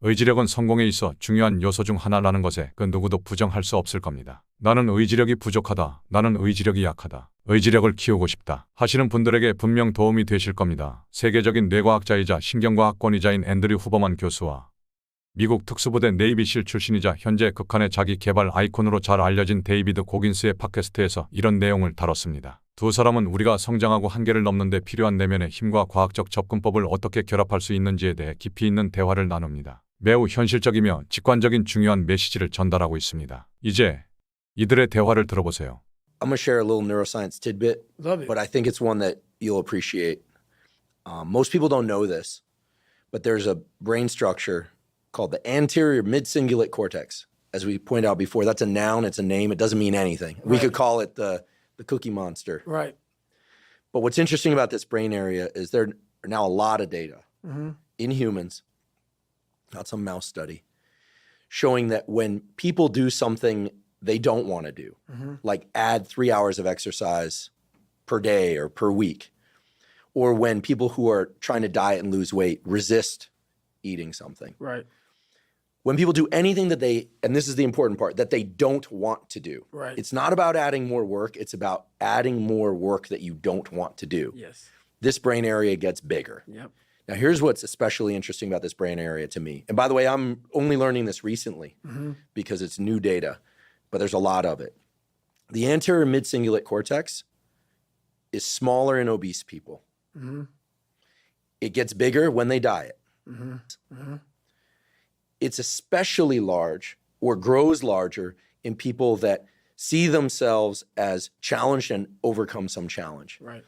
의지력은 성공에 있어 중요한 요소 중 하나라는 것에 그 누구도 부정할 수 없을 겁니다. 나는 의지력이 부족하다. 나는 의지력이 약하다. 의지력을 키우고 싶다. 하시는 분들에게 분명 도움이 되실 겁니다. 세계적인 뇌과학자이자 신경과학권위자인 앤드류 후버만 교수와 미국 특수부대 네이비실 출신이자 현재 극한의 자기 개발 아이콘으로 잘 알려진 데이비드 고긴스의 팟캐스트에서 이런 내용을 다뤘습니다. 두 사람은 우리가 성장하고 한계를 넘는 데 필요한 내면의 힘과 과학적 접근법을 어떻게 결합할 수 있는지에 대해 깊이 있는 대화를 나눕니다. 매우 현실적이며 직관적인 중요한 메시지를 전달하고 있습니다. 이제 이들의 대화를 들어보세요. I'm going to share a little neuroscience tidbit, Love it. but I think it's one that you'll appreciate. Most people don't know this, but there's a brain structure called the anterior mid-cingulate cortex. As we pointed out before, that's a noun, it's a name, it doesn't mean anything. We could call it the cookie monster. Right. But what's interesting about this brain area is there are now a lot of data in humans, not some mouse study, showing that when people do something they don't want to do, like add 3 hours of exercise per day or per week, or when people who are trying to diet and lose weight resist eating something. Right. When people do anything that they, and this is the important part, that they don't want to do. Right. It's not about adding more work, it's about adding more work that you don't want to do. Yes. This brain area gets bigger. Yep. Now, here's what's especially interesting about this brain area to me. And by the way, I'm only learning this recently because it's new data, but there's a lot of it. The anterior mid-cingulate cortex is smaller in obese people. It gets bigger when they diet. It's especially large or grows larger in people that see themselves as challenged and overcome some challenge. Right.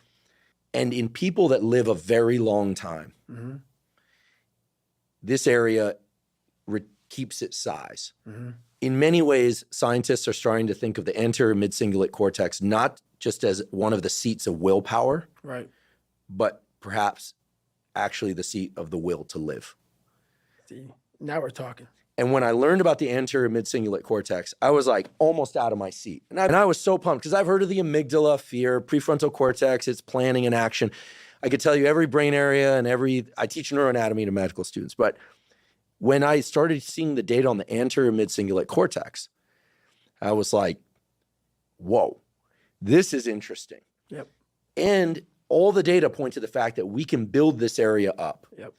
And in people that live a very long time, this area keeps its size. In many ways, scientists are starting to think of the anterior mid-cingulate cortex not just as one of the seats of willpower, Right. but perhaps actually the seat of the will to live. See, now we're talking. And when I learned about the anterior mid-cingulate cortex, I was like almost out of my seat. And I was so pumped because I've heard of the amygdala, fear, prefrontal cortex, it's planning and action. I could tell you every brain area and I teach neuroanatomy to medical students. But when I started seeing the data on the anterior mid-cingulate cortex, I was like, whoa, this is interesting. Yep. And all the data point to the fact that we can build this area up. Yep.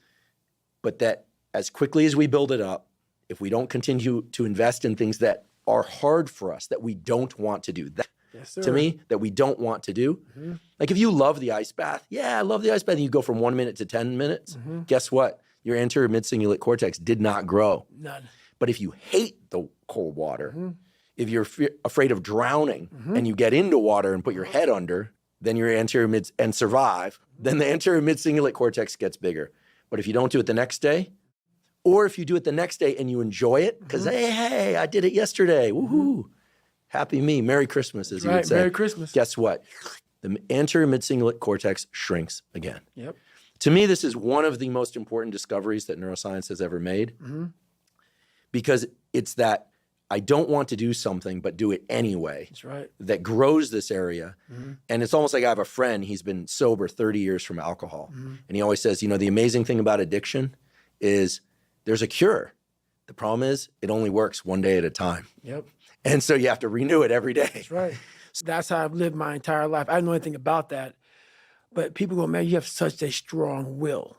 But that as quickly as we build it up, if we don't continue to invest in things that are hard for us, that we don't want to do, that, Yes, sir. to me, that we don't want to do. Like if you love the ice bath, yeah, I love the ice bath, and you go from 1 minute to 10 minutes, guess what? Your anterior mid-cingulate cortex did not grow. None. But if you hate the cold water, if you're afraid of drowning and you get into water and put your head under, then your anterior mid and survive, then the anterior mid-cingulate cortex gets bigger. But if you don't do it the next day, or if you do it the next day and you enjoy it, because hey, I did it yesterday, woohoo, happy me, Merry Christmas, as you would Right. say. Merry Christmas. Guess what? The anterior mid-cingulate cortex shrinks again. Yep. To me, this is one of the most important discoveries that neuroscience has ever made, because it's that I don't want to do something, but do it anyway, That's right. that grows this area. And it's almost like I have a friend, he's been sober 30 years from alcohol. And he always says, you know, the amazing thing about addiction is there's a cure. The problem is it only works one day at a time. Yep. And so you have to renew it every day. That's right. So that's how I've lived my entire life. I don't know anything about that. But people go, man, you have such a strong will.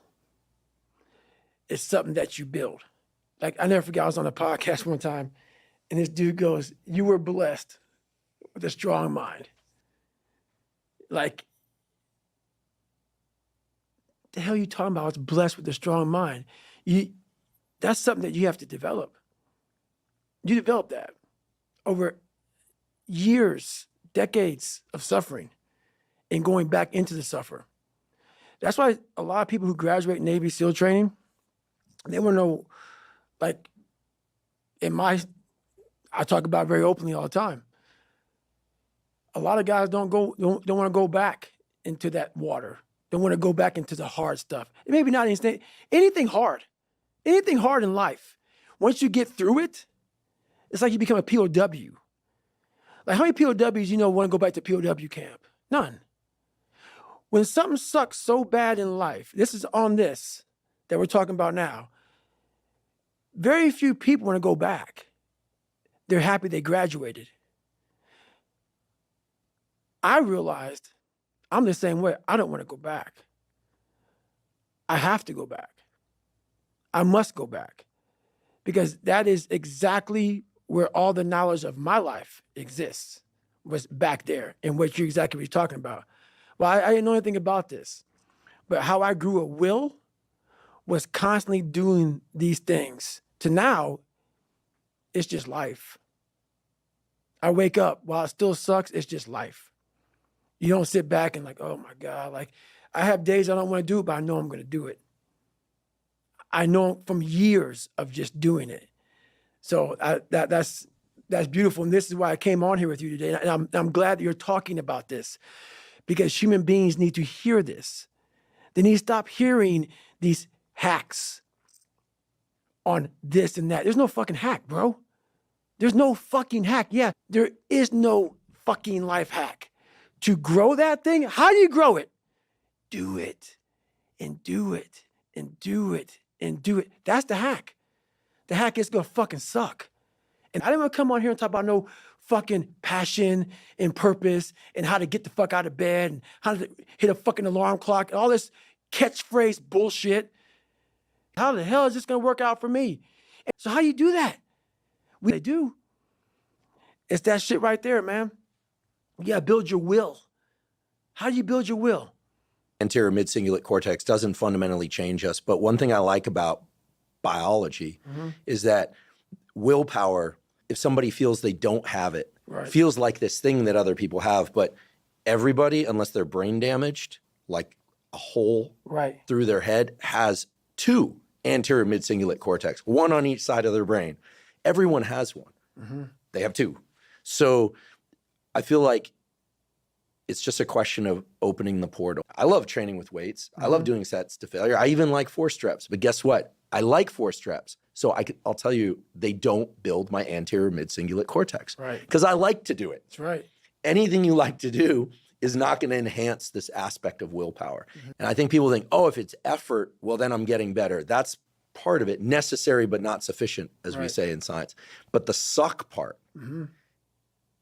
It's something that you build. Like, I never forget, I was on a podcast one time, and this dude goes, you were blessed with a strong mind. Like, the hell are you talking about? I was blessed with a strong mind. That's something that you have to develop. You develop that over years, decades of suffering and going back into the suffer. That's why a lot of people who graduate Navy SEAL training, they want to know, like, I talk about it very openly all the time. A lot of guys don't want to go back into that water. Don't want to go back into the hard stuff. Maybe not anything hard. Anything hard in life. Once you get through it, it's like you become a POW. Like, how many POWs you know want to go back to POW camp? None. When something sucks so bad in life, this is on this that we're talking about now, Very few people want to go back. They're happy they graduated. I realized I'm the same way. I don't want to go back. I have to go back. I must go back because that is exactly where all the knowledge of my life exists, was back there and what you're talking about. Well, I didn't know anything about this, but how I grew a will was constantly doing these things to now it's just life. I wake up while it still sucks. It's just life. You don't sit back and like, oh my God, like I have days I don't want to do it, but I know I'm going to do it. I know from years of just doing it. So that's beautiful. And this is why I came on here with you today. And I'm glad that you're talking about this because human beings need to hear this. They need to stop hearing these hacks on this and that. There's no fucking hack, bro. There's no fucking hack. Yeah, there is no fucking life hack. To grow that thing, how do you grow it? Do it and do it and do it and do it. That's the hack. The hack is gonna fucking suck. And I didn't want to come on here and talk about no fucking passion and purpose and how to get the fuck out of bed and how to hit a fucking alarm clock and all this catchphrase bullshit. How the hell is this gonna work out for me? So how do you do that? They do. It's that shit right there, man. You gotta build your will. How do you build your will? Anterior mid-cingulate cortex doesn't fundamentally change us, but one thing I like about biology is that willpower, if somebody feels they don't have it, feels like this thing that other people have, but everybody, unless they're brain damaged, like a hole through their head, has two anterior mid-cingulate cortex, one on each side of their brain. Everyone has one. They have two. So I feel like it's just a question of opening the portal. I love training with weights. I love doing sets to failure. I even like forced reps, but guess what? I like forced reps. So I'll tell you, they don't build my anterior mid-cingulate cortex. Because I like to do it. That's right. Anything you like to do is not going to enhance this aspect of willpower. And I think people think, oh, if it's effort, well, then I'm getting better. That's part of it, necessary but not sufficient, as we say in science. But the suck part,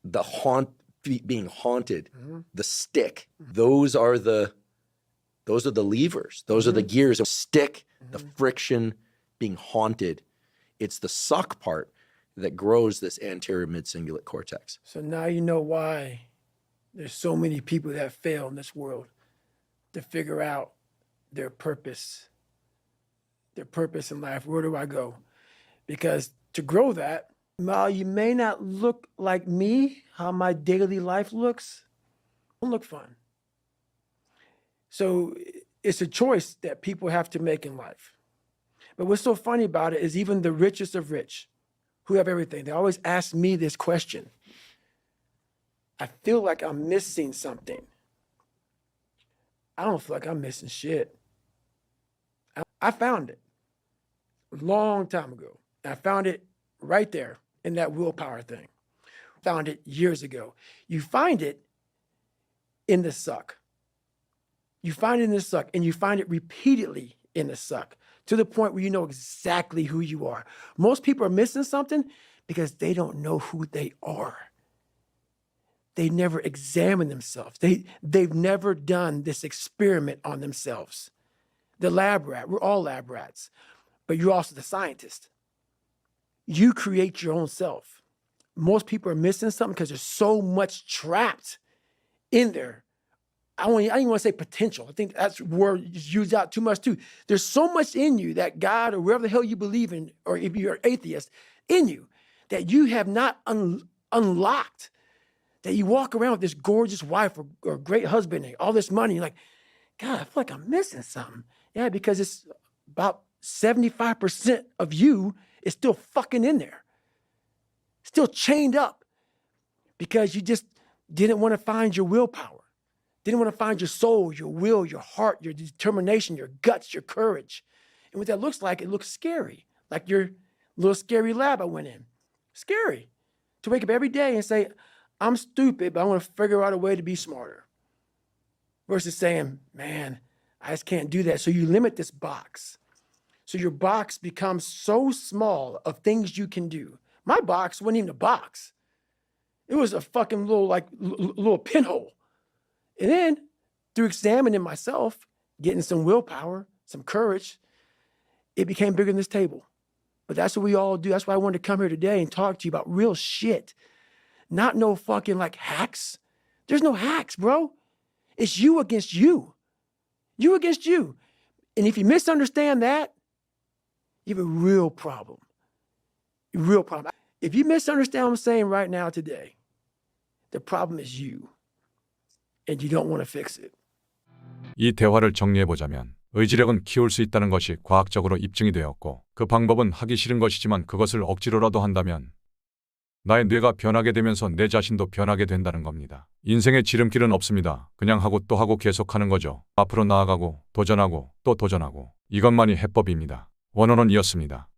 the being haunted, the stick, those are the levers. Those are the gears. The stick, the friction, being haunted. It's the suck part that grows this anterior mid-cingulate cortex. So now you know why there's so many people that fail in this world to figure out their purpose in life. Where do I go? Because to grow that, while you may not look like me, how my daily life looks, don't look fun. So it's a choice that people have to make in life. But what's so funny about it is even the richest of rich, who have everything, they always ask me this question. I feel like I'm missing something. I don't feel like I'm missing shit. I found it a long time ago. I found it right there in that willpower thing. Found it years ago. You find it in the suck. You find it in the suck, and you find it repeatedly in the suck to the point where you know exactly who you are. Most people are missing something because they don't know who they are. They never examine themselves. They've never done this experiment on themselves. The lab rat, we're all lab rats, but you're also the scientist. You create your own self. Most people are missing something because there's so much trapped in there. I don't even want to say potential. I think that's word used out too much too. There's so much in you that God or wherever the hell you believe in, or if you're atheist, in you that you have not unlocked. That you walk around with this gorgeous wife or great husband and all this money. You're like, God, I feel like I'm missing something. Yeah, because it's about 75% of you is still fucking in there. Still chained up because you just didn't want to find your willpower. Didn't want to find your soul, your will, your heart, your determination, your guts, your courage. And what that looks like, it looks scary. Like your little scary lab I went in. Scary. To wake up every day and say, I'm stupid, but I want to figure out a way to be smarter. Versus saying, man, I just can't do that. So you limit this box. So your box becomes so small of things you can do. My box wasn't even a box. It was a fucking little pinhole. And then through examining myself, getting some willpower, some courage, it became bigger than this table. But that's what we all do. That's why I wanted to come here today and talk to you about real shit. Not no fucking like hacks. There's no hacks, bro. It's you against you. You against you. And if you misunderstand that, you have a real problem. A real problem. If you misunderstand what I'm saying right now today, the problem is you. And you don't want to fix it. 이 대화를 정리해보자면 의지력은 키울 수 있다는 것이 과학적으로 입증이 되었고 그 방법은 하기 싫은 것이지만 그것을 억지로라도 한다면 나의 뇌가 변하게 되면서 내 자신도 변하게 된다는 겁니다. 인생의 지름길은 없습니다. 그냥 하고 또 하고 계속하는 거죠. 앞으로 나아가고 도전하고 또 도전하고 이것만이 해법입니다. 원어원이었습니다.